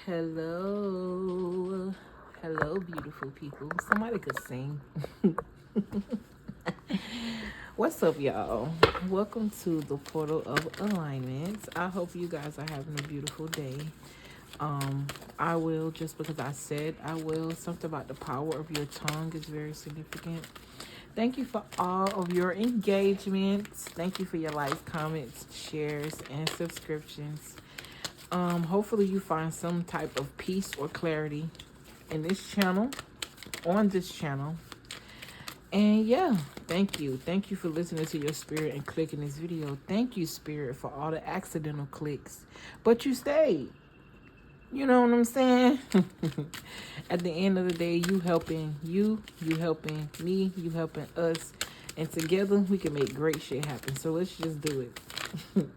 Hello. Hello, beautiful people. Somebody could sing. What's up, y'all? Welcome to the Portal of Alignments. I hope you guys are having a beautiful day. I will, just because I said I will, something about the power of your tongue is very significant. Thank you for all of your engagements. Thank you for your likes, comments, shares, and subscriptions. Hopefully you find some type of peace or clarity in this channel, on this channel. And yeah, thank you. Thank you for listening to your spirit and clicking this video. Thank you, spirit, for all the accidental clicks. But you stayed. You know what I'm saying? At the end of the day, you helping you helping me, you helping us. And together we can make great shit happen. So let's just do it.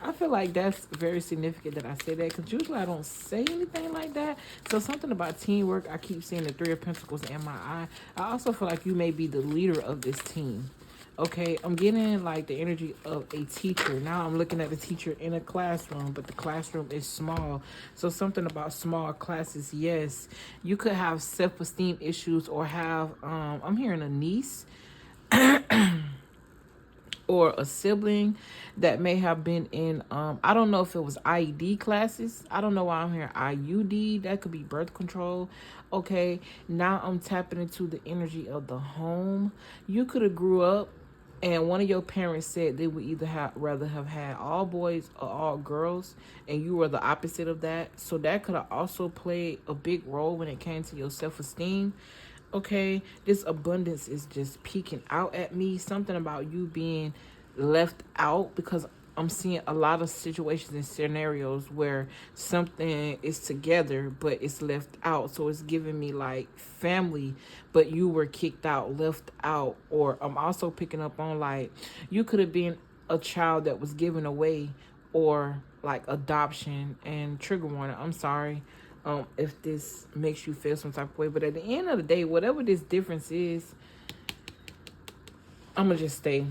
I feel like that's very significant that I say that, because usually I don't say anything like that. So something about teamwork, I keep seeing the Three of Pentacles in my eye. I also feel like you may be the leader of this team. Okay, I'm getting like the energy of a teacher. Now I'm looking at the teacher in a classroom, but the classroom is small. So something about small classes, yes. You could have self-esteem issues or have, I'm hearing a niece or a sibling that may have been in I don't know if it was IED classes. I don't know why I'm hearing IUD. That could be birth control. Okay, now I'm tapping into the energy of the home. You could have grew up and one of your parents said they would either rather have had all boys or all girls, and you were the opposite of that. So that could have also played a big role when it came to your self-esteem. Okay, this abundance is just peeking out at me. Something about you being left out, because I'm seeing a lot of situations and scenarios where something is together but it's left out. So it's giving me like family, but you were kicked out, left out. Or I'm also picking up on like you could have been a child that was given away, or like adoption. And trigger warning, I'm sorry if this makes you feel some type of way, but at the end of the day, whatever this difference is, I'm gonna just stay.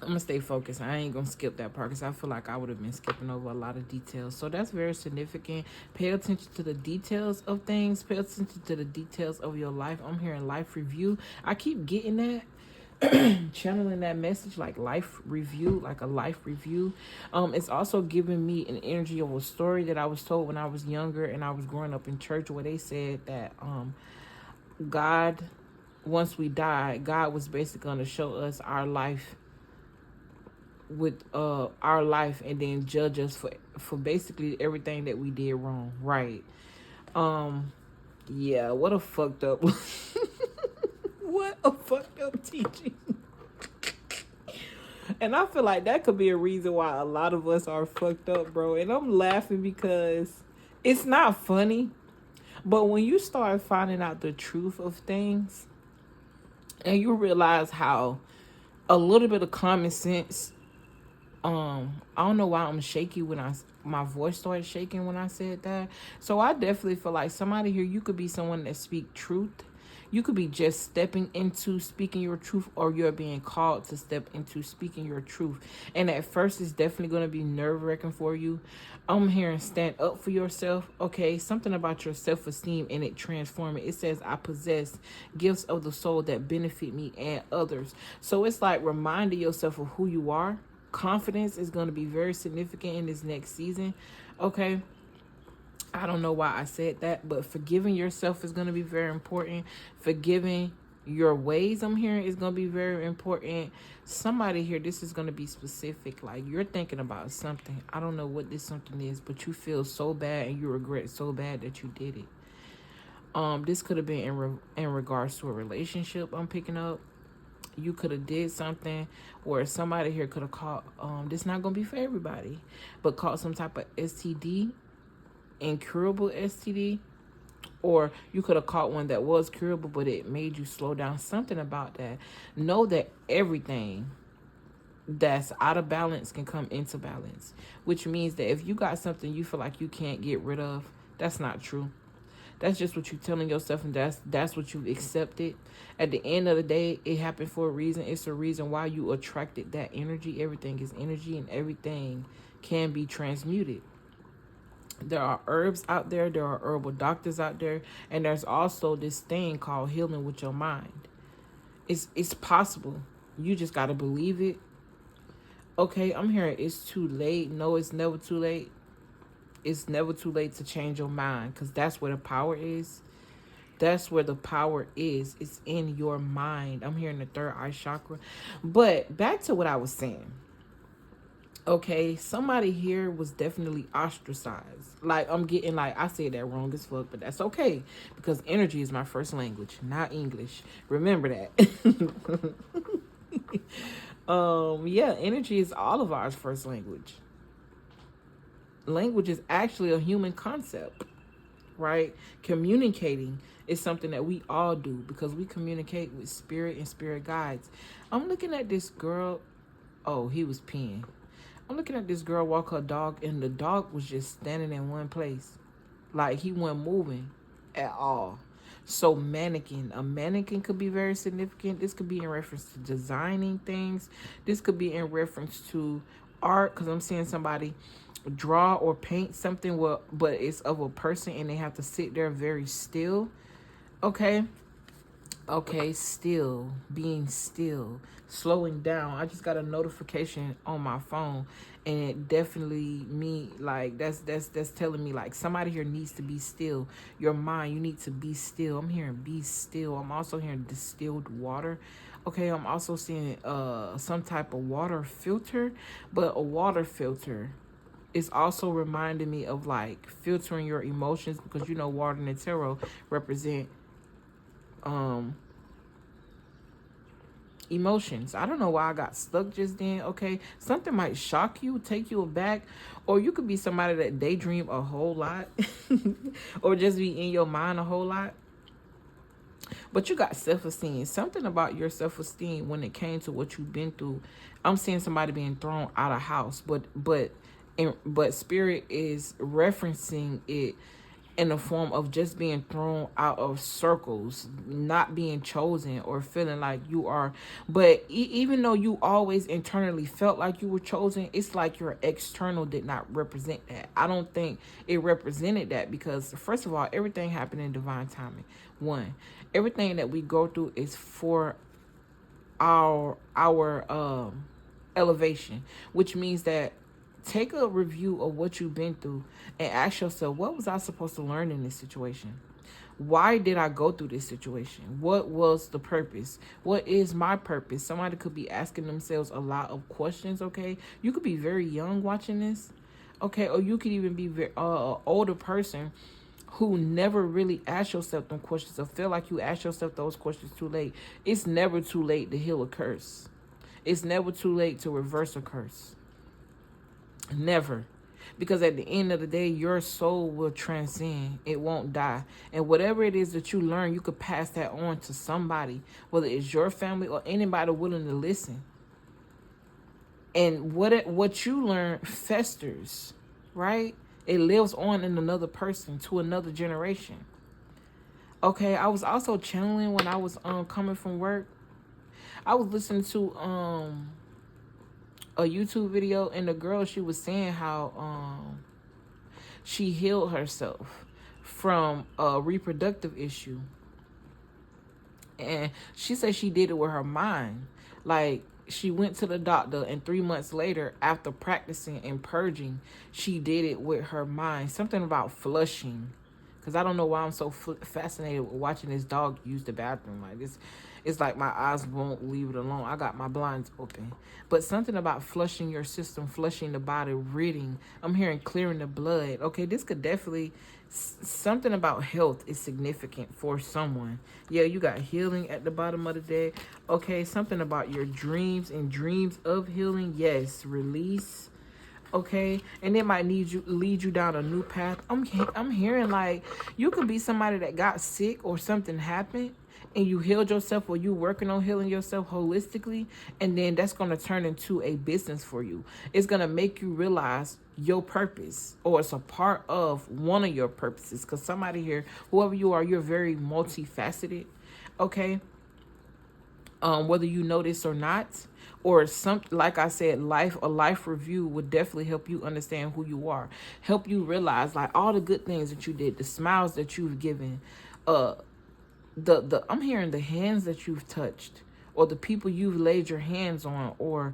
I'm gonna stay focused. I ain't gonna skip that part because I feel like I would have been skipping over a lot of details. So that's very significant. Pay attention to the details of things. Pay attention to the details of your life. I'm hearing life review. I keep getting that. Channeling that message, like life review, like a life review. It's also giving me an energy of a story that I was told when I was younger and I was growing up in church, where they said that God, once we die, God was basically going to show us our life with our life, and then judge us for basically everything that we did wrong, right? Yeah, what a fucked up what a fucked up teaching. And I feel like that could be a reason why a lot of us are fucked up, bro. And I'm laughing because it's not funny, but when you start finding out the truth of things and you realize how a little bit of common sense, I don't know why I'm shaky when my voice started shaking when I said that. So I definitely feel like somebody here, you could be someone that speak truth. You could be just stepping into speaking your truth, or you're being called to step into speaking your truth. And at first, it's definitely going to be nerve-wracking for you. I'm hearing stand up for yourself. Okay, something about your self-esteem and it transforming. It says, I possess gifts of the soul that benefit me and others. So it's like reminding yourself of who you are. Confidence is going to be very significant in this next season. Okay, I don't know why I said that, but forgiving yourself is going to be very important. Forgiving your ways, I'm hearing, is going to be very important. Somebody here, this is going to be specific. Like you're thinking about something. I don't know what this something is, but you feel so bad and you regret so bad that you did it. This could have been in regards to a relationship I'm picking up. You could have did something, or somebody here could have caught, this not going to be for everybody, but caught some type of STD, incurable STD, or you could have caught one that was curable, but it made you slow down. Something about that. Know that everything that's out of balance can come into balance, which means that if you got something you feel like you can't get rid of, that's not true. That's just what you're telling yourself, and that's what you've accepted. At the end of the day, it happened for a reason. It's a reason why you attracted that energy. Everything is energy, and everything can be transmuted. There are herbs out there, there are herbal doctors out there, and there's also this thing called healing with your mind. It's possible. You just gotta believe it. Okay, I'm hearing it's too late. No, it's never too late. It's never too late to change your mind, because that's where the power is. That's where the power is. It's in your mind. I'm hearing the third eye chakra. But back to what I was saying. Okay, somebody here was definitely ostracized. Like, I'm getting, like, I said that wrong as fuck, but that's okay, because energy is my first language, not English. Remember that. Yeah, energy is all of ours first language. Language is actually a human concept, right? Communicating is something that we all do, because we communicate with spirit and spirit guides. I'm looking at this girl. Oh, he was peeing. I'm looking at this girl walk her dog, and the dog was just standing in one place. Like, he wasn't moving at all. So a mannequin could be very significant. This could be in reference to designing things. This could be in reference to art, because I'm seeing somebody draw or paint something, but it's of a person, and they have to sit there very still. Okay. Okay, still, being still, slowing down. I just got a notification on my phone, and it definitely like that's telling me like somebody here needs to be still. Your mind, you need to be still. I'm hearing be still. I'm also hearing distilled water. Okay, I'm also seeing some type of water filter, but a water filter is also reminding me of like filtering your emotions, because you know water and the tarot represent emotions. I don't know why I got stuck just then. Okay, something might shock you, take you aback, or you could be somebody that daydream a whole lot or just be in your mind a whole lot. But you got self-esteem. Something about your self-esteem when it came to what you've been through. I'm seeing somebody being thrown out of house, but spirit is referencing it in the form of just being thrown out of circles, not being chosen, or feeling like you are. But even though you always internally felt like you were chosen, it's like your external did not represent that. I don't think it represented that, because first of all, everything happened in divine timing. One, everything that we go through is for our elevation, which means that take a review of what you've been through and ask yourself, what was I supposed to learn in this situation? Why did I go through this situation? What was the purpose? What is my purpose? Somebody could be asking themselves a lot of questions, okay? You could be very young watching this, okay? Or you could even be an older person who never really asked yourself them questions, or feel like you asked yourself those questions too late. It's never too late to heal a curse. It's never too late to reverse a curse. Never. Because at the end of the day, your soul will transcend. It won't die. And whatever it is that you learn, you could pass that on to somebody, whether it's your family or anybody willing to listen. And what you learn festers, right? It lives on in another person, to another generation. Okay, I was also channeling when I was coming from work. I was listening to a YouTube video, and the girl, she was saying how she healed herself from a reproductive issue, and she said she did it with her mind. Like, she went to the doctor, and 3 months later, after practicing and purging, she did it with her mind. Something about flushing, because I don't know why I'm so fascinated with watching this dog use the bathroom. Like, this, it's like my eyes won't leave it alone. I got my blinds open. But something about flushing your system, flushing the body, ridding. I'm hearing clearing the blood. Okay, this could definitely, something about health is significant for someone. Yeah, you got healing at the bottom of the deck. Okay, something about your dreams and dreams of healing. Yes, release. Okay, and it might lead you down a new path. I'm hearing like you could be somebody that got sick or something happened, and you healed yourself, or you working on healing yourself holistically, and then that's going to turn into a business for you. It's going to make you realize your purpose, or it's a part of one of your purposes, because somebody here, whoever you are, you're very multifaceted. Okay, whether you know this or not, or some, like I said, a life review would definitely help you understand who you are, help you realize like all the good things that you did, the smiles that you've given, uh the I'm hearing the hands that you've touched, or the people you've laid your hands on, or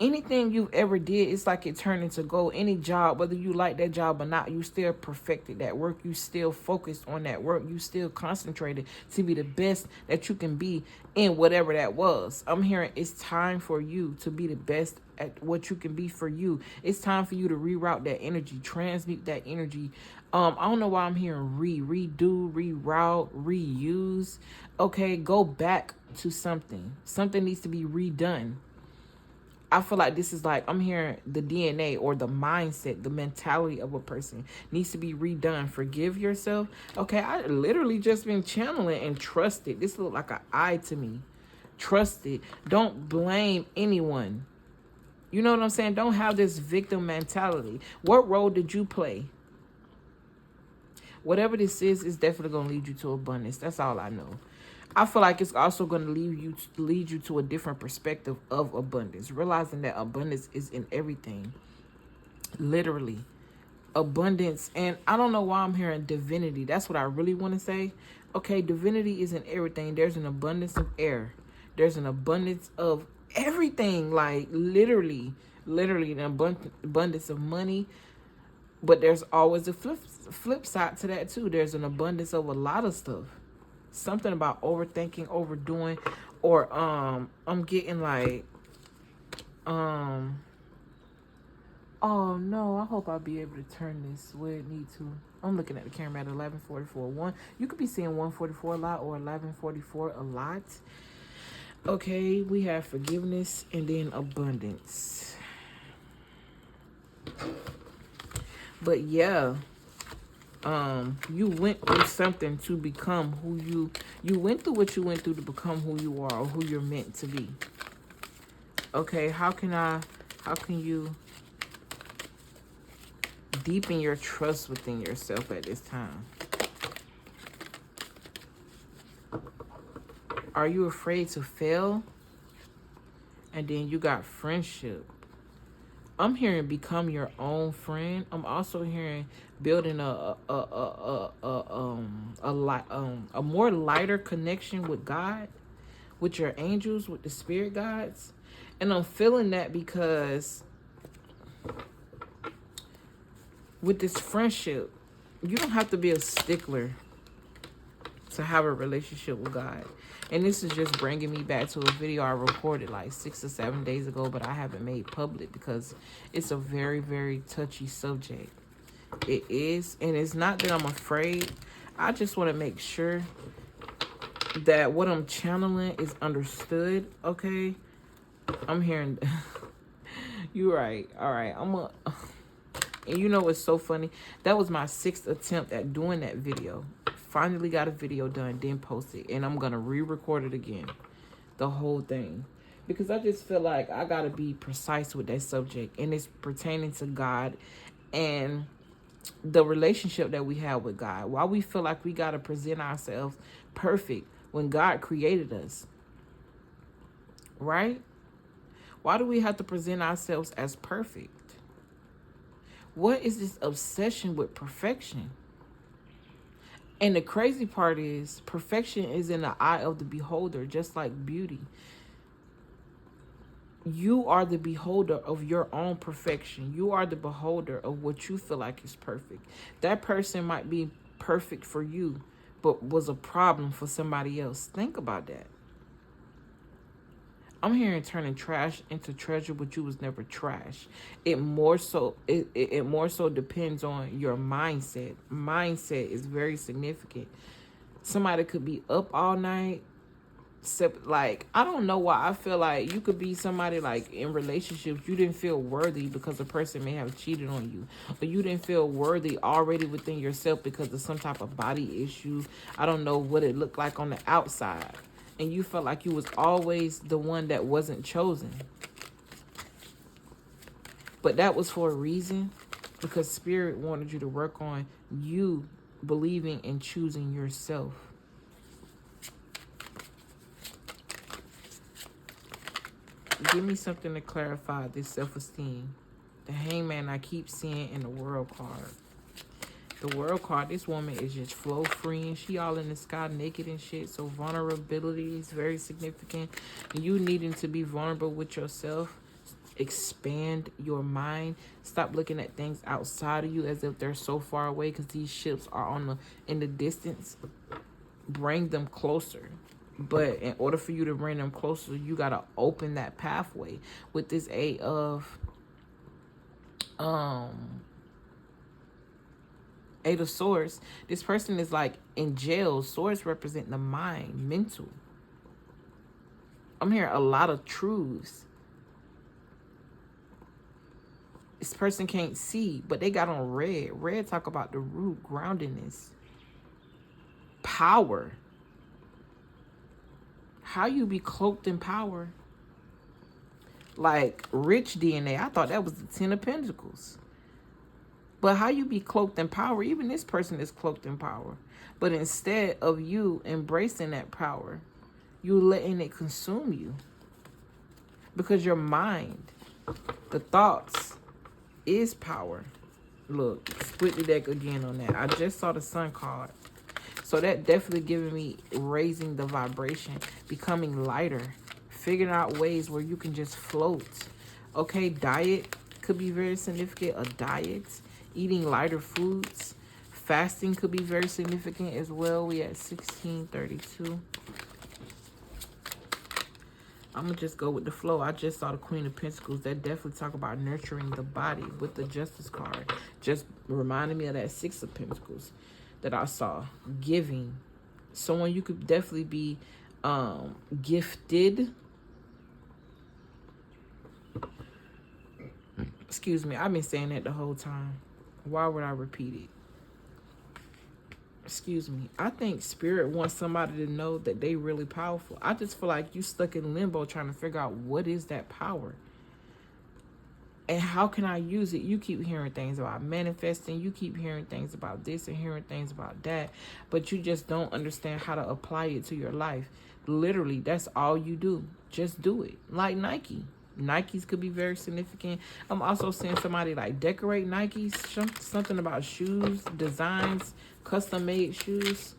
anything you've ever did. It's like it turned into gold. Any job, whether you like that job or not, you still perfected that work. You still focused on that work. You still concentrated to be the best that you can be in whatever that was. I'm hearing it's time for you to be the best at what you can be for you. It's time for you to reroute that energy, transmute that energy. I don't know why I'm hearing redo, reroute, reuse. Okay, go back to something. Something needs to be redone. I feel like this is like, I'm hearing the DNA or the mindset, the mentality of a person needs to be redone. Forgive yourself. Okay, I literally just been channeling and trusted. This looked like an eye to me. Trusted. Don't blame anyone. You know what I'm saying? Don't have this victim mentality. What role did you play? Whatever this is definitely going to lead you to abundance. That's all I know. I feel like it's also going to lead you to a different perspective of abundance, realizing that abundance is in everything, literally. Abundance, and I don't know why I'm hearing divinity. That's what I really want to say. Okay, divinity is in everything. There's an abundance of air. There's an abundance of everything, like literally an abundance of money. But there's always a flip side to that too. There's an abundance of a lot of stuff. Something about overthinking, overdoing, or I'm getting like oh no, I hope I'll be able to turn this where it need to. I'm looking at the camera at 11:44. You could be seeing 144 a lot or 11:44 a lot. Okay, we have forgiveness and then abundance. But yeah, you went through something to become who you went through what you went through to become who you are, or who you're meant to be. Okay, how can you deepen your trust within yourself at this time? Are you afraid to fail? And then you got friendship. I'm hearing become your own friend. I'm also hearing building a more lighter connection with God, with your angels, with the spirit guides. And I'm feeling that because with this friendship, you don't have to be a stickler to have a relationship with God. And this is just bringing me back to a video I recorded like 6 or 7 days ago, but I haven't made public because it's a very, very touchy subject. It is. And it's not that I'm afraid. I just want to make sure that what I'm channeling is understood. Okay. I'm hearing you're right. All right. And you know what's so funny? That was my 6th attempt at doing that video. Finally got a video done, then posted. And I'm going to re-record it again. The whole thing. Because I just feel like I got to be precise with that subject. And it's pertaining to God and the relationship that we have with God. Why we feel like we got to present ourselves perfect when God created us. Right? Why do we have to present ourselves as perfect? What is this obsession with perfection? And the crazy part is perfection is in the eye of the beholder, just like beauty. You are the beholder of your own perfection. You are the beholder of what you feel like is perfect. That person might be perfect for you, but was a problem for somebody else. Think about that. I'm hearing turning trash into treasure, but you was never trash. It more so depends on your mindset. Mindset is very significant. Somebody could be up all night. Like, I don't know why I feel like you could be somebody like in relationships, you didn't feel worthy because a person may have cheated on you. Or you didn't feel worthy already within yourself because of some type of body issue. I don't know what it looked like on the outside. And you felt like you was always the one that wasn't chosen. But that was for a reason. Because Spirit wanted you to work on you believing and choosing yourself. Give me something to clarify this self-esteem. The Hangman I keep seeing in the World card. The World card, this woman is just flow free and she all in the sky naked and shit. So vulnerability is very significant. You needing to be vulnerable with yourself. Expand your mind. Stop looking at things outside of you as if they're so far away, because these ships are in the distance. Bring them closer. But in order for you to bring them closer, you got to open that pathway. With this Eight of Swords, this person is like in jail. Swords represent the mind, mental. I'm hearing a lot of truths. This person can't see, but they got on red. Red talk about the root, groundedness, power. How you be cloaked in power? Like rich DNA. I thought that was the Ten of Pentacles. But how you be cloaked in power? Even this person is cloaked in power. But instead of you embracing that power, you letting it consume you. Because your mind, the thoughts, is power. Look, split the deck again on that. I just saw the Sun card. So that definitely giving me raising the vibration, becoming lighter, figuring out ways where you can just float. Okay, diet could be very significant. A diet, eating lighter foods. Fasting could be very significant as well. We at 1632. I'm going to just go with the flow. I just saw the Queen of Pentacles. That definitely talk about nurturing the body with the Justice card. Just reminded me of that Six of Pentacles that I saw. Giving. Someone you could definitely be gifted. Excuse me. I've been saying that the whole time. Why would I repeat it? Excuse me. I think Spirit wants somebody to know that they really powerful. I just feel like you stuck in limbo trying to figure out what is that power. And how can I use it? You keep hearing things about manifesting. You keep hearing things about this and hearing things about that. But you just don't understand how to apply it to your life. Literally, that's all you do. Just do it. Like Nike. Nikes could be very significant. I'm also seeing somebody like decorate Nikes. Something about shoes, designs, custom made shoes.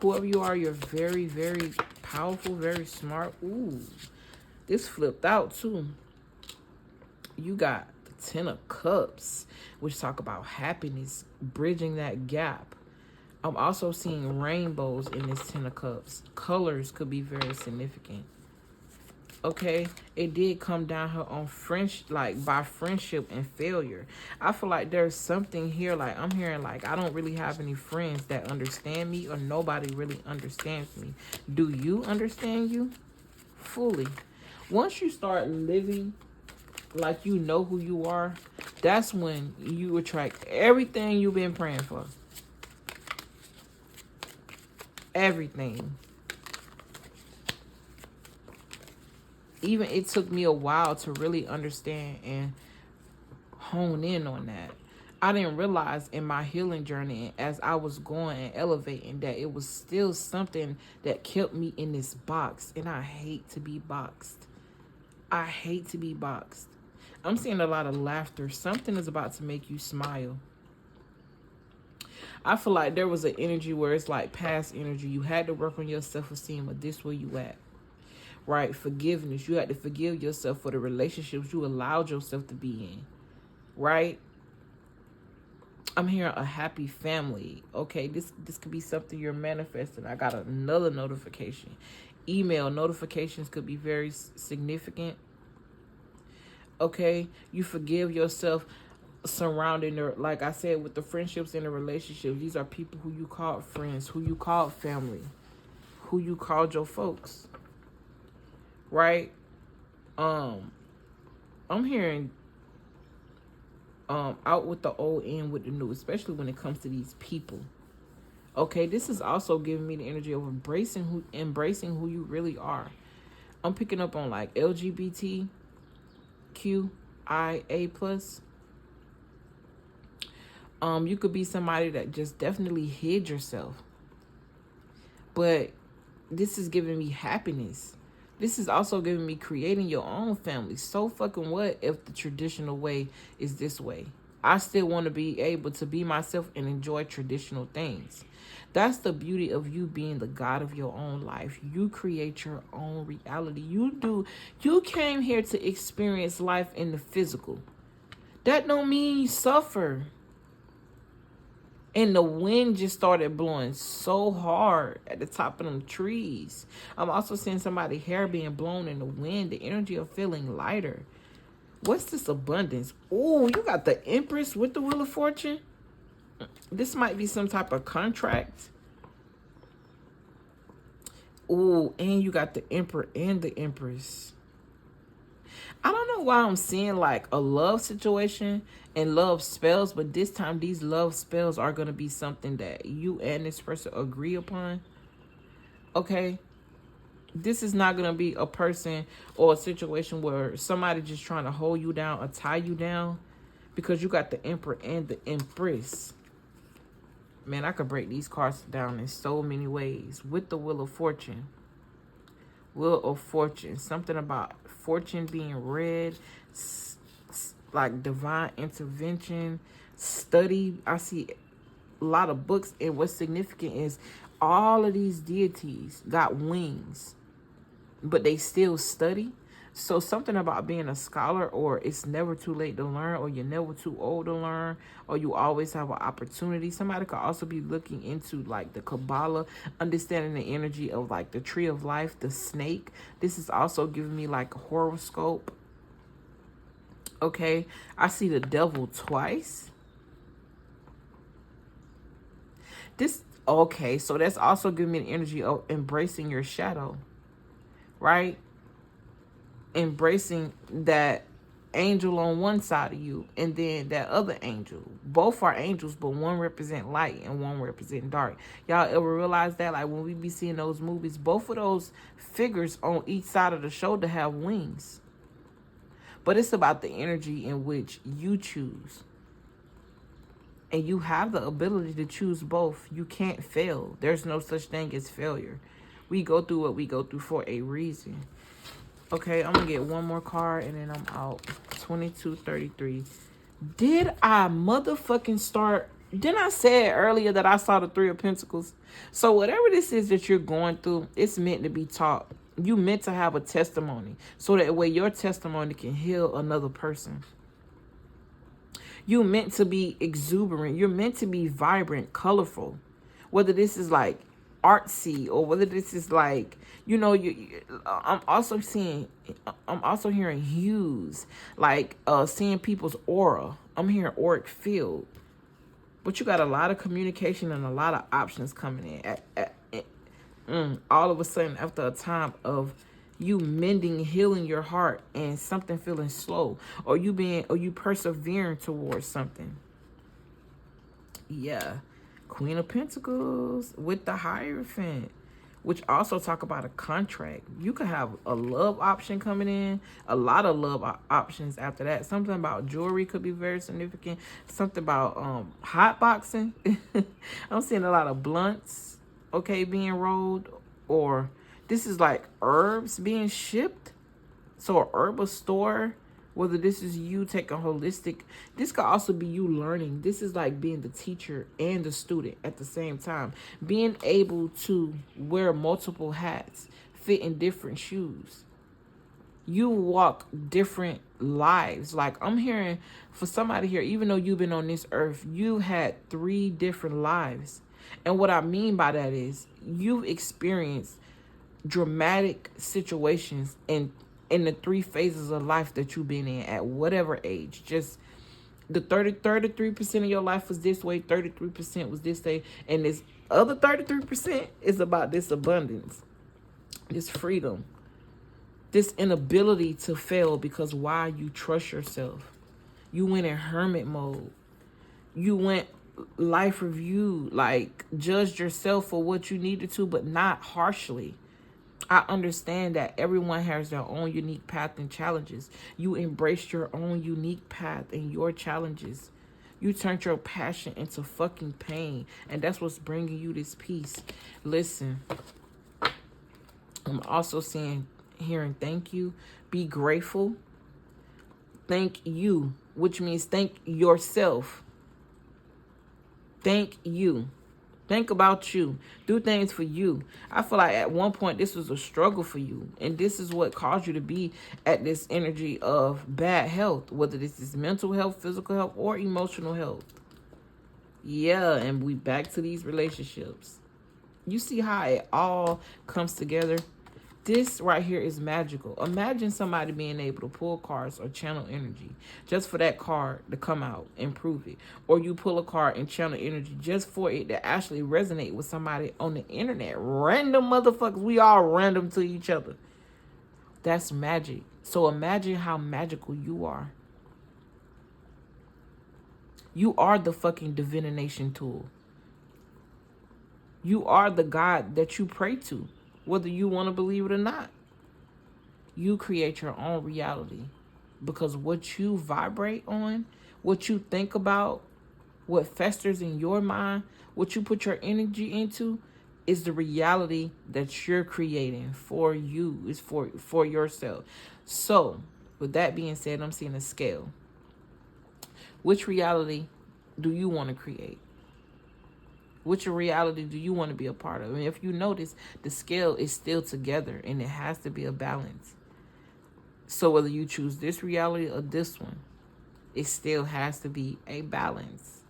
Whoever you are, you're very, very powerful, very smart. Ooh, this flipped out too. You got the Ten of Cups, which talk about happiness, bridging that gap. I'm also seeing rainbows in this Ten of Cups. Colors could be very significant. Okay, it did come down here on by friendship and failure. I feel like there's something here, like I'm hearing like I don't really have any friends that understand me, or nobody really understands me. Do you understand you? Fully. Once you start living like you know who you are, that's when you attract everything you've been praying for. Everything. Even it took me a while to really understand and hone in on that. I didn't realize in my healing journey, as I was going and elevating, that it was still something that kept me in this box. And I hate to be boxed. I hate to be boxed. I'm seeing a lot of laughter. Something is about to make you smile. I feel like there was an energy where it's like past energy. You had to work on your self-esteem, or this where you at. Right? Forgiveness. You had to forgive yourself for the relationships you allowed yourself to be in. Right? I'm hearing a happy family. Okay, this could be something you're manifesting. I got another notification. Email notifications could be very significant. Okay, you forgive yourself surrounding her, like I said, with the friendships and the relationships. These are people who you called friends, who you called family, who you called your folks. Right? I'm hearing out with the old, in with the new, especially when it comes to these people. Okay, this is also giving me the energy of embracing who you really are. I'm picking up on like LGBTQIA+. You could be somebody that just definitely hid yourself. But this is giving me happiness. This is also giving me creating your own family. So fucking what if the traditional way is this way? I still want to be able to be myself and enjoy traditional things. That's the beauty of you being the God of your own life. You create your own reality. You came here to experience life in the physical. That don't mean you suffer. And the wind just started blowing so hard at the top of them trees. I'm also seeing somebody's hair being blown in the wind. The energy of feeling lighter. What's this abundance? Oh, you got the Empress with the Wheel of Fortune. This might be some type of contract. Oh, and you got the Emperor and the Empress. I don't know why I'm seeing like a love situation and love spells, but this time these love spells are going to be something that you and this person agree upon. Okay? This is not going to be a person or a situation where somebody just trying to hold you down or tie you down, because you got the Emperor and the Empress. Man, I could break these cards down in so many ways. With the Wheel of Fortune. Wheel of Fortune. Something about fortune being read. Like divine intervention. Study. I see a lot of books. And what's significant is all of these deities got wings. But they still study. So something about being a scholar, or it's never too late to learn, or you're never too old to learn, or you always have an opportunity. Somebody could also be looking into like the Kabbalah, understanding the energy of like the tree of life, the snake. This is also giving me like a horoscope. Okay, I see the devil twice. Okay, so that's also giving me the energy of embracing your shadow, right? Embracing that angel on one side of you and then that other angel. Both are angels, but one represent light and one represent dark. Y'all ever realize that? Like when we be seeing those movies, both of those figures on each side of the shoulder have wings. But it's about the energy in which you choose. And you have the ability to choose both. You can't fail. There's no such thing as failure. We go through what we go through for a reason. Okay, I'm going to get one more card and then I'm out. 2233. Did I motherfucking start? Didn't I say it earlier that I saw the Three of Pentacles? So whatever this is that you're going through, it's meant to be taught. You meant to have a testimony. So that way your testimony can heal another person. You meant to be exuberant. You're meant to be vibrant, colorful. Whether this is like artsy or whether this is like, you know, I'm also hearing hues, like seeing people's aura. I'm hearing auric field. But you got a lot of communication and a lot of options coming in. All of a sudden, after a time of you mending, healing your heart and something feeling slow, or you persevering towards something. Yeah. Queen of Pentacles with the Hierophant, which also talk about a contract. You could have a love option coming in, a lot of love options after that. Something about jewelry could be very significant. Something about hot boxing. I'm seeing a lot of blunts, okay, being rolled, or this is like herbs being shipped. So a herbal store, whether this is you taking holistic, this could also be you learning. This is like being the teacher and the student at the same time. Being able to wear multiple hats, fit in different shoes. You walk different lives. Like I'm hearing for somebody here, even though you've been on this earth, you had 3 different lives. And what I mean by that is you've experienced dramatic situations in the 3 phases of life that you've been in at whatever age. Just the 33% of your life was this way, 33% was this way, and this other 33% is about this abundance, this freedom, this inability to fail, because why? You trust yourself. You went in hermit mode. You went life review, like judged yourself for what you needed to, but not harshly. I understand that everyone has their own unique path and challenges. You embraced your own unique path and your challenges. You turned your passion into fucking pain. And that's what's bringing you this peace. Listen, I'm also seeing hearing thank you. Be grateful. Thank you, which means thank yourself. Thank you. Think about you. Do things for you. I feel like at one point this was a struggle for you. And this is what caused you to be at this energy of bad health. Whether this is mental health, physical health, or emotional health. Yeah, and we back to these relationships. You see how it all comes together? This right here is magical. Imagine somebody being able to pull cards or channel energy just for that card to come out and prove it. Or you pull a card and channel energy just for it to actually resonate with somebody on the internet. Random motherfuckers. We all random to each other. That's magic. So imagine how magical you are. You are the fucking divination tool. You are the God that you pray to, whether you want to believe it or not. You create your own reality because what you vibrate on, what you think about, what festers in your mind, what you put your energy into is the reality that you're creating for you, is for yourself. So, with that being said, I'm seeing a scale. Which reality do you want to create? Which reality do you want to be a part of? And if you notice, the scale is still together and it has to be a balance. So whether you choose this reality or this one, it still has to be a balance.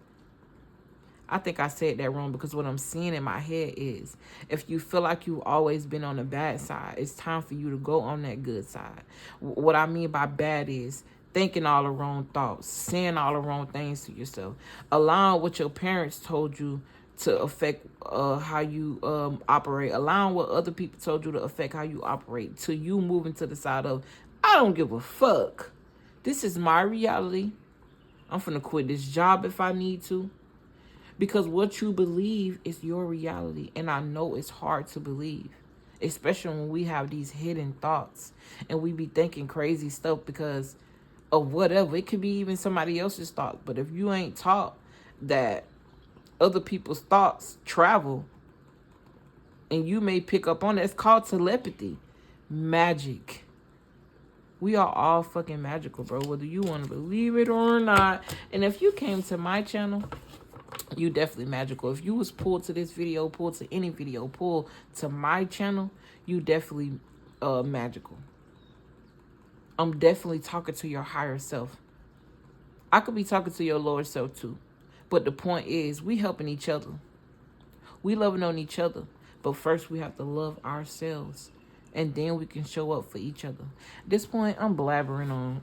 I think I said that wrong because what I'm seeing in my head is if you feel like you've always been on the bad side, it's time for you to go on that good side. What I mean by bad is thinking all the wrong thoughts, saying all the wrong things to yourself, allowing what your parents told you to affect how you operate, allowing what other people told you to affect how you operate, to you moving to the side of, I don't give a fuck. This is my reality. I'm finna quit this job if I need to. Because what you believe is your reality. And I know it's hard to believe, especially when we have these hidden thoughts and we be thinking crazy stuff because of whatever. It could be even somebody else's thoughts. But if you ain't taught that other people's thoughts travel and you may pick up on it, it's called telepathy. Magic. We are all fucking magical, bro, whether you want to believe it or not. And if you came to my channel, you definitely magical. If you was pulled to this video, pulled to any video, pulled to my channel, you definitely magical. I'm definitely talking to your higher self. I could be talking to your lower self too. But the point is, we helping each other. We loving on each other. But first we have to love ourselves. And then we can show up for each other. At this point, I'm blabbering on.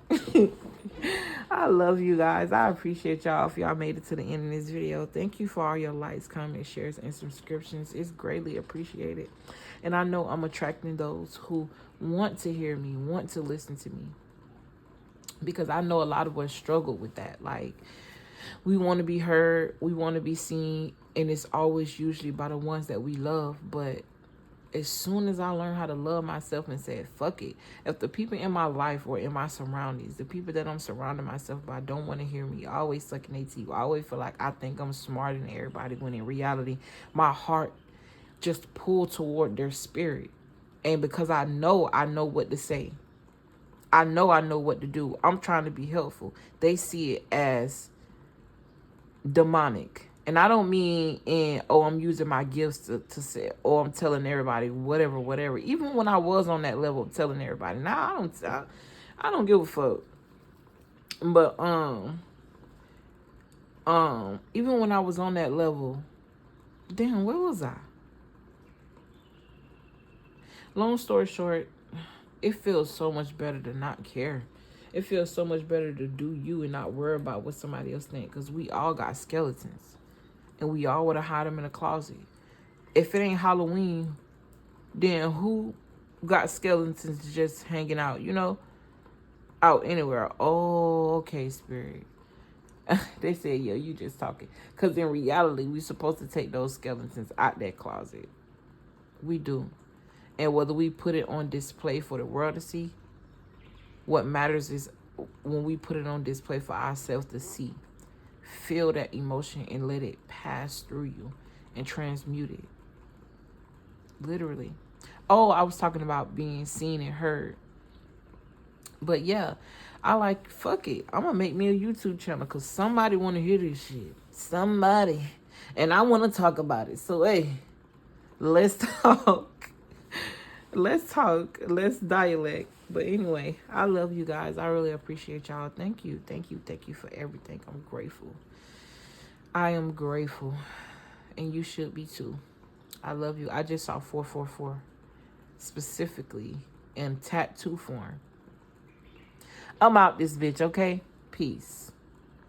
I love you guys. I appreciate y'all if y'all made it to the end of this video. Thank you for all your likes, comments, shares, and subscriptions. It's greatly appreciated. And I know I'm attracting those who want to hear me, want to listen to me. Because I know a lot of us struggle with that. Like, we want to be heard, we want to be seen, and it's always usually by the ones that we love. But as soon as I learned how to love myself and said, fuck it, if the people in my life or in my surroundings, the people that I'm surrounding myself by don't want to hear me, always sucking their teeth, I always feel like I think I'm smarter than everybody, when in reality, my heart just pulled toward their spirit. And because I know what to say. I know what to do. I'm trying to be helpful. They see it as demonic. And I don't mean in, oh, I'm using my gifts to say, or I'm telling everybody whatever. Even when I was on that level of telling everybody, now I don't give a fuck. But even when I was on that level, damn, where was I? Long story short, it feels so much better to not care. It feels so much better to do you and not worry about what somebody else thinks. Because we all got skeletons. And we all would have hide them in a closet. If it ain't Halloween, then who got skeletons just hanging out, out anywhere? Oh, okay, spirit. They said, yo, you just talking. Because in reality, we supposed to take those skeletons out that closet. We do. And whether we put it on display for the world to see, what matters is when we put it on display for ourselves to see. Feel that emotion and let it pass through you and transmute it. Literally. Oh, I was talking about being seen and heard. But yeah, I like, fuck it. I'm gonna make me a YouTube channel because somebody want to hear this shit. Somebody. And I want to talk about it. So, hey, let's talk. Let's talk. Let's dialect. But anyway, I love you guys. I really appreciate y'all. Thank you. Thank you. Thank you for everything. I'm grateful. I am grateful. And you should be too. I love you. I just saw 444 specifically in tattoo form. I'm out this bitch, okay? Peace.